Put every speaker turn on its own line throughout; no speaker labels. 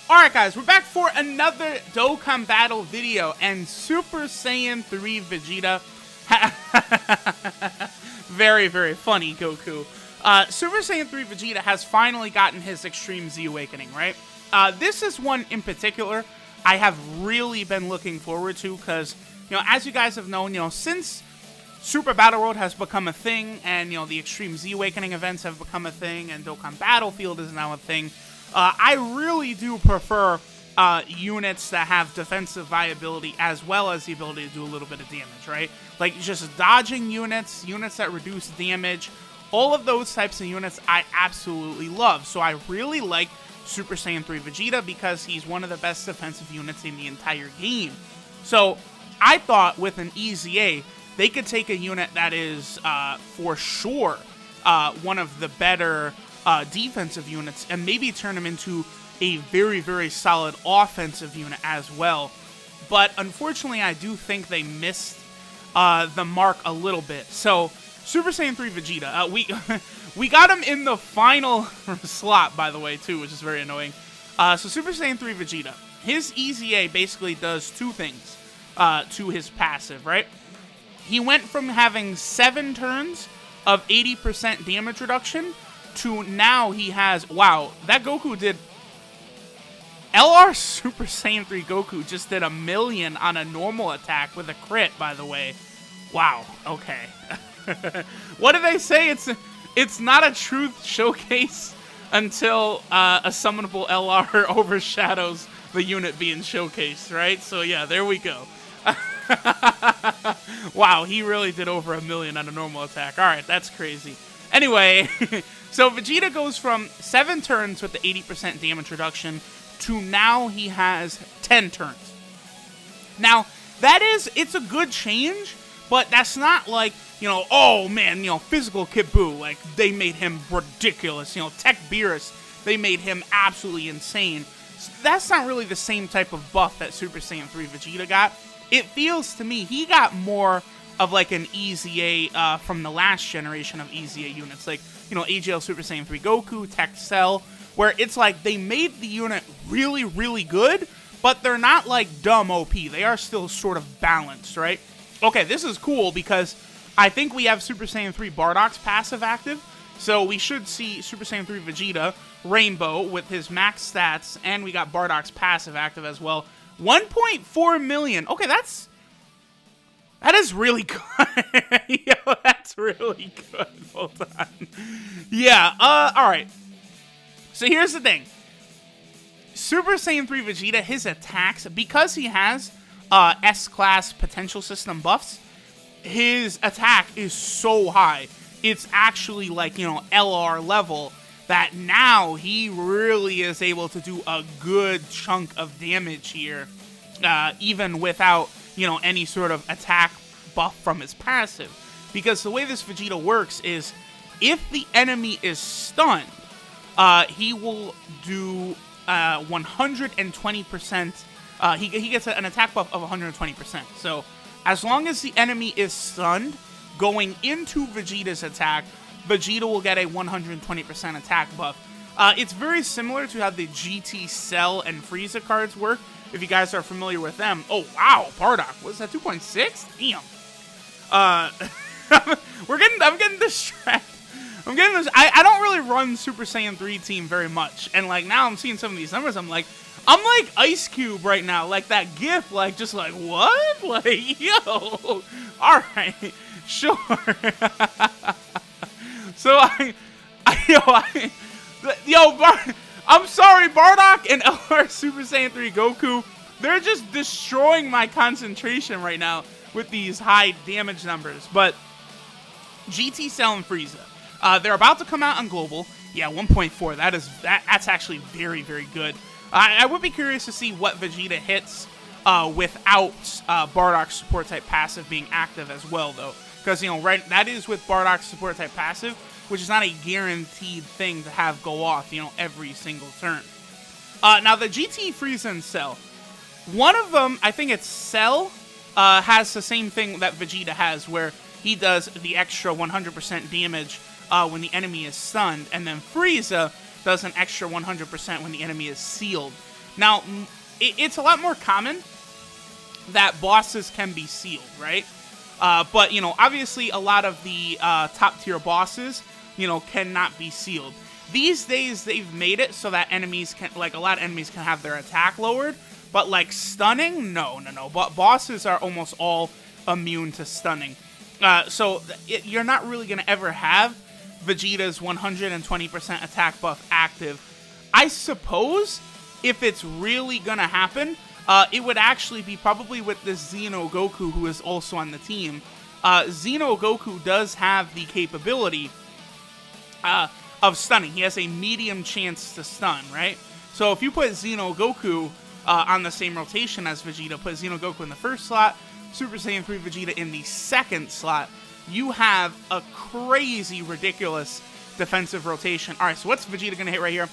Alright guys, we're back for another Dokkan battle video, and Super Saiyan 3 Vegeta, very, very funny Goku. Super Saiyan 3 Vegeta has finally gotten his Extreme Z Awakening, right? This is one in particular I have really been looking forward to, because, as you guys have known, since Super Battle World has become a thing, and, the Extreme Z Awakening events have become a thing, and Dokkan Battlefield is now a thing, I really do prefer units that have defensive viability as well as the ability to do a little bit of damage, right? Like, just dodging units that reduce damage, all of those types of units I absolutely love. So I really like Super Saiyan 3 Vegeta because he's one of the best defensive units in the entire game. So I thought with an EZA, they could take a unit that is for sure one of the better defensive units and maybe turn them into a very, very solid offensive unit as well. But unfortunately, I do think they missed the mark a little bit. So Super Saiyan 3 Vegeta, we got him in the final slot, by the way, too, which is very annoying. So Super Saiyan 3 Vegeta, his EZA basically does two things to his passive, right? He went from having 7 turns of 80% damage reduction to now he has, wow, that Goku did, LR Super Saiyan 3 Goku just did 1,000,000 on a normal attack with a crit, by the way. Wow, okay. What do they say? It's not a truth showcase until a summonable LR overshadows the unit being showcased, right? So yeah, there we go. Wow, he really did over 1,000,000 on a normal attack. Alright, that's crazy. Anyway, so Vegeta goes from 7 turns with the 80% damage reduction to now he has 10 turns. Now, it's a good change, but that's not like, oh man, physical Kid Buu, like, they made him ridiculous. Tech Beerus, they made him absolutely insane. So that's not really the same type of buff that Super Saiyan 3 Vegeta got. It feels to me he got more of like an EZA from the last generation of EZA units, like, AGL Super Saiyan 3 Goku, Tech Cell, where it's like they made the unit really, really good, but they're not like dumb OP. They are still sort of balanced, right? Okay, this is cool because I think we have Super Saiyan 3 Bardock's passive active, so we should see Super Saiyan 3 Vegeta, Rainbow, with his max stats, and we got Bardock's passive active as well. 1.4 million. Okay, that is really good. Yo, that's really good. Hold on. Yeah, alright. So here's the thing. Super Saiyan 3 Vegeta, his attacks, because he has S-Class potential system buffs, his attack is so high. It's actually like, LR level, that now he really is able to do a good chunk of damage here, even without, any sort of attack buff from his passive. Because the way this Vegeta works is, if the enemy is stunned, he will do 120%, he gets an attack buff of 120%. So, as long as the enemy is stunned, going into Vegeta's attack, Vegeta will get a 120% attack buff. It's very similar to how the GT Cell and Frieza cards work, if you guys are familiar with them. Oh, wow, Bardock. What is that, 2.6? Damn. I'm getting distracted. I don't really run Super Saiyan 3 team very much, and like now I'm seeing some of these numbers, I'm like Ice Cube right now, like that gif, like just like what? Like, yo, alright, sure. So I'm sorry, Bardock and LR Super Saiyan 3 Goku, they're just destroying my concentration right now with these high damage numbers. But GT Cell and Frieza, they're about to come out on Global. Yeah, 1.4. That's actually very, very good. I would be curious to see what Vegeta hits without Bardock's support type passive being active as well, though. Because, right, that is with Bardock's support type passive, which is not a guaranteed thing to have go off, every single turn. Now, the GT Frieza and Cell, one of them, I think it's Cell, has the same thing that Vegeta has, where he does the extra 100% damage when the enemy is stunned, and then Frieza does an extra 100% when the enemy is sealed. Now, it's a lot more common that bosses can be sealed, right? But, you know, obviously a lot of the top tier bosses, you know, cannot be sealed. These days, they've made it so that enemies can, like, a lot of enemies can have their attack lowered. But, like, stunning? No. But bosses are almost all immune to stunning. So you're not really going to ever have Vegeta's 120% attack buff active. I suppose if it's really going to happen, it would actually be probably with this Xeno Goku, who is also on the team. Xeno Goku does have the capability of stunning. He has a medium chance to stun, right? So if you put Xeno Goku on the same rotation as Vegeta, put Xeno Goku in the first slot, Super Saiyan 3 Vegeta in the second slot, you have a crazy, ridiculous defensive rotation. All right, so what's Vegeta going to hit right here?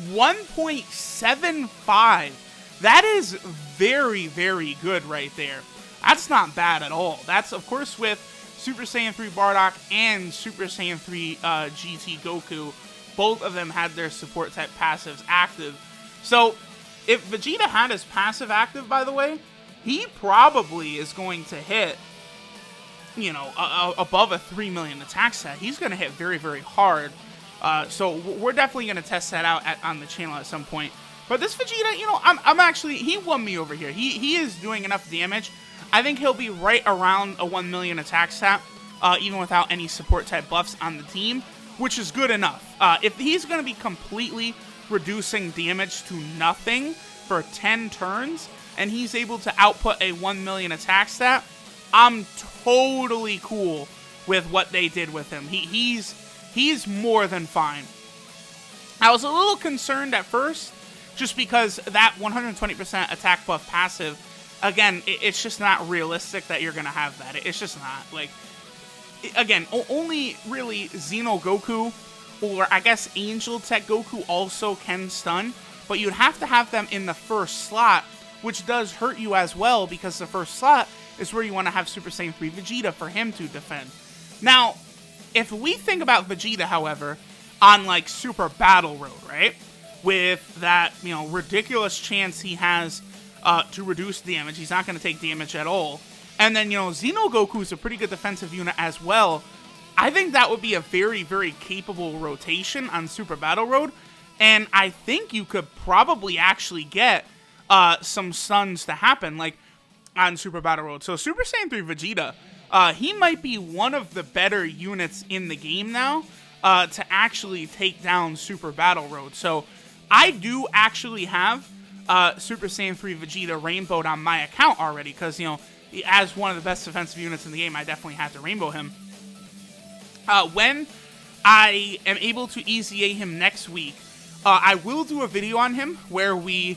1.75. That is very, very good right there. That's not bad at all. That's, of course, with Super Saiyan 3 Bardock and Super Saiyan 3 GT Goku. Both of them had their support type passives active. So, if Vegeta had his passive active, by the way, he probably is going to hit, you know, above a 3 million attack stat. He's going to hit very, very hard. So, we're definitely going to test that out on the channel at some point. But this Vegeta, you know, I'm actually, he won me over here. He is doing enough damage. I think he'll be right around a 1 million attack stat, even without any support type buffs on the team, which is good enough. If he's going to be completely reducing damage to nothing for 10 turns, and he's able to output a 1 million attack stat, I'm totally cool with what they did with him. He's more than fine. I was a little concerned at first, just because that 120% attack buff passive, again, it's just not realistic that you're going to have that. It's just not. Like, again, only really Xeno Goku, or I guess Angel Tech Goku also can stun, but you'd have to have them in the first slot, which does hurt you as well, because the first slot is where you want to have Super Saiyan 3 Vegeta for him to defend. Now, if we think about Vegeta, however, on, like, Super Battle Road, right? With that, you know, ridiculous chance he has to reduce damage. He's not going to take damage at all. And then, you know, Xeno Goku is a pretty good defensive unit as well. I think that would be a very, very capable rotation on Super Battle Road. And I think you could probably actually get some stuns to happen, like, on Super Battle Road. So Super Saiyan 3 Vegeta, he might be one of the better units in the game now to actually take down Super Battle Road. So I do actually have Super Saiyan 3 Vegeta rainbowed on my account already, because, you know, as one of the best defensive units in the game, I definitely had to rainbow him. When I am able to EZA him next week, I will do a video on him where we,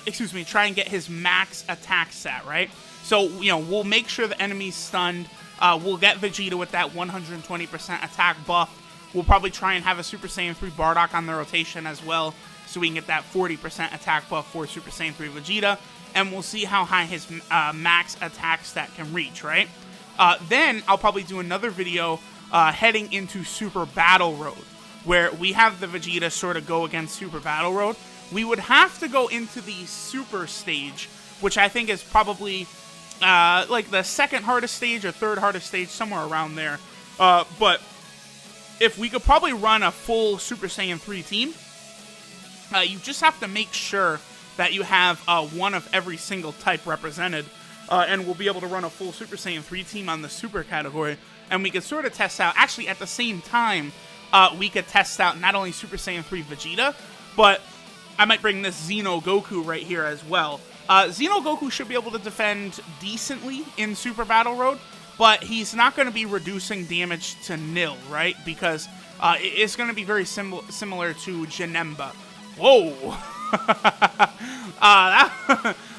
excuse me, try and get his max attack stat, right? So, you know, we'll make sure the enemy's stunned. We'll get Vegeta with that 120% attack buff. We'll probably try and have a Super Saiyan 3 Bardock on the rotation as well, so we can get that 40% attack buff for Super Saiyan 3 Vegeta, and we'll see how high his max attack stat can reach, right? Then I'll probably do another video heading into Super Battle Road, where we have the Vegeta sort of go against Super Battle Road. We would have to go into the Super Stage, which I think is probably like the second hardest stage or third hardest stage, somewhere around there. But if we could probably run a full Super Saiyan 3 team, you just have to make sure that you have one of every single type represented, and we'll be able to run a full Super Saiyan 3 team on the Super category, and we could sort of test out, actually at the same time, we could test out not only Super Saiyan 3 Vegeta, but I might bring this Xeno Goku right here as well. Xeno Goku should be able to defend decently in Super Battle Road, but he's not going to be reducing damage to nil, right? Because it's going to be very similar to Janemba. Whoa!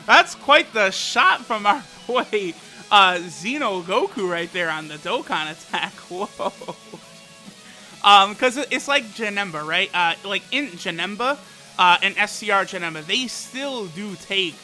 That's quite the shot from our boy Xeno Goku right there on the Dokkan attack. Whoa! Because it's like Janemba, right? Like in Janemba and SCR Janemba, they still do take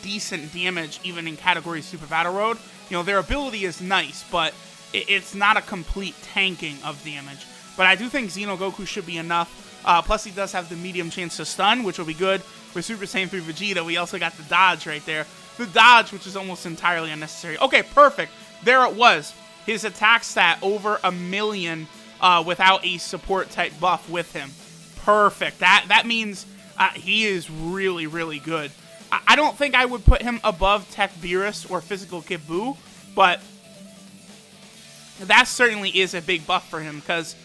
decent damage even in Category Super Battle Road. You know, their ability is nice, but it's not a complete tanking of damage. But I do think Xeno Goku should be enough Plus, he does have the medium chance to stun, which will be good. For Super Saiyan 3 Vegeta, we also got the dodge right there. The dodge, which is almost entirely unnecessary. Okay, perfect. There it was. His attack stat over 1,000,000 without a support type buff with him. Perfect. That means he is really, really good. I don't think I would put him above Tech Beerus or Physical Kid Buu, but that certainly is a big buff for him, because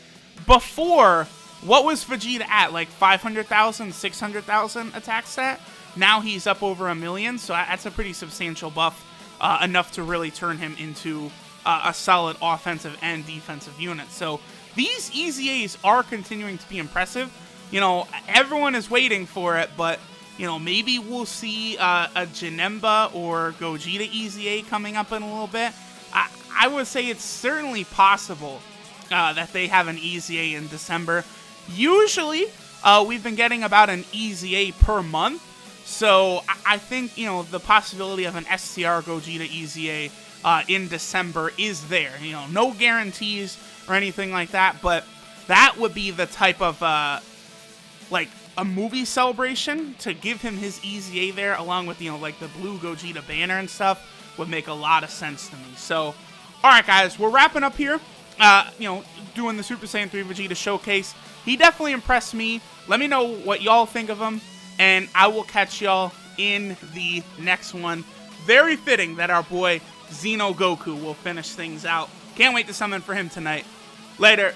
before, what was Vegeta at? Like 500,000, 600,000 attack stat? Now he's up over 1,000,000, so that's a pretty substantial buff, enough to really turn him into a solid offensive and defensive unit. So these EZAs are continuing to be impressive. You know, everyone is waiting for it, but, you know, maybe we'll see a Janemba or Gogeta EZA coming up in a little bit. I would say it's certainly possible that they have an EZA in December. Usually, we've been getting about an EZA per month, so I think, you know, the possibility of an STR Gogeta EZA in December is there. You know, no guarantees or anything like that, but that would be the type of, like, a movie celebration to give him his EZA there, along with, you know, like the blue Gogeta banner and stuff, would make a lot of sense to me. So, alright guys, we're wrapping up here, you know, doing the Super Saiyan 3 Vegeta showcase. He definitely impressed me. Let me know what y'all think of him, and I will catch y'all in the next one. Very fitting that our boy Xeno Goku will finish things out. Can't wait to summon for him tonight. Later.